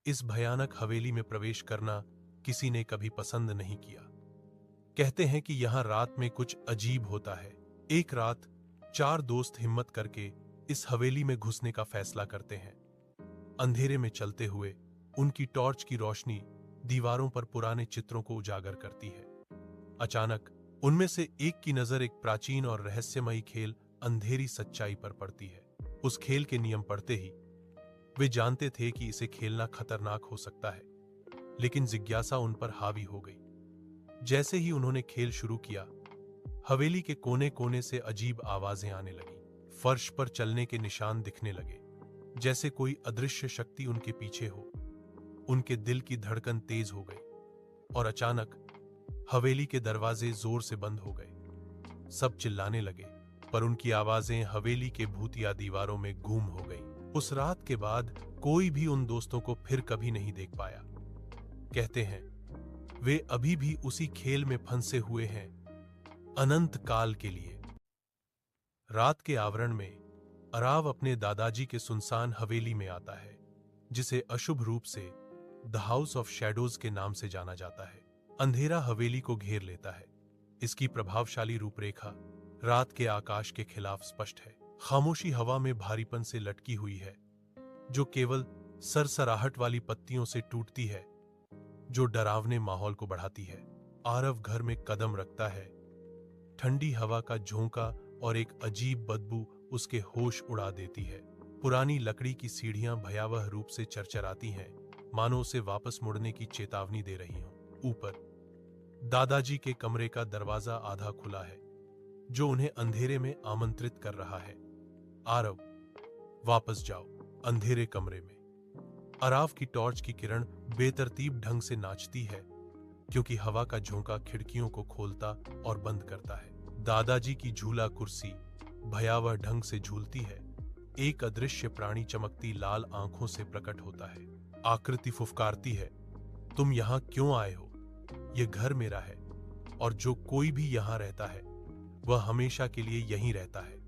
इस भयानक हवेली में प्रवेश करना किसी ने कभी पसंद नहीं किया। कहते हैं कि यहां रात में कुछ अजीब होता है। एक रात 4 दोस्त हिम्मत करके इस हवेली में घुसने का फैसला करते हैं। अंधेरे में चलते हुए उनकी टॉर्च की रोशनी दीवारों पर पुराने चित्रों को उजागर करती है। अचानक उनमें से एक की नजर एक प्राचीन और रहस्यमयी खेल अंधेरी सच्चाई पर पड़ती है। उस खेल के नियम पढ़ते ही वे जानते थे कि इसे खेलना खतरनाक हो सकता है, लेकिन जिज्ञासा उन पर हावी हो गई। जैसे ही उन्होंने खेल शुरू किया, हवेली के कोने कोने से अजीब आवाजें आने लगी। फर्श पर चलने के निशान दिखने लगे, जैसे कोई अदृश्य शक्ति उनके पीछे हो। उनके दिल की धड़कन तेज हो गई और अचानक हवेली के दरवाजे जोर से बंद हो गए। सब चिल्लाने लगे, पर उनकी आवाजें हवेली के भूतिया दीवारों में गूम हो गई। उस रात के बाद कोई भी उन दोस्तों को फिर कभी नहीं देख पाया। कहते हैं वे अभी भी उसी खेल में फंसे हुए हैं, अनंत काल के लिए। रात के आवरण में अराव अपने दादाजी के सुनसान हवेली में आता है, जिसे अशुभ रूप से द हाउस ऑफ शैडोज के नाम से जाना जाता है। अंधेरा हवेली को घेर लेता है। इसकी प्रभावशाली रूपरेखा रात के आकाश के खिलाफ स्पष्ट है। खामोशी हवा में भारीपन से लटकी हुई है, जो केवल सरसराहट वाली पत्तियों से टूटती है, जो डरावने माहौल को बढ़ाती है। आरव घर में कदम रखता है। ठंडी हवा का झोंका और एक अजीब बदबू उसके होश उड़ा देती है। पुरानी लकड़ी की सीढ़ियां भयावह रूप से चरचराती हैं, मानो उसे वापस मुड़ने की चेतावनी दे रही हों। ऊपर दादाजी के कमरे का दरवाजा आधा खुला है, जो उन्हें अंधेरे में आमंत्रित कर रहा है। आरव, वापस जाओ। अंधेरे कमरे में अराव की टॉर्च की किरण बेतरतीब ढंग से नाचती है, क्योंकि हवा का झोंका खिड़कियों को खोलता और बंद करता है। दादाजी की झूला कुर्सी भयावह ढंग से झूलती है। एक अदृश्य प्राणी चमकती लाल आंखों से प्रकट होता है। आकृति फुफकारती है, तुम यहां क्यों आए हो? यह घर मेरा है, और जो कोई भी यहां रहता है वह हमेशा के लिए यहीं रहता है।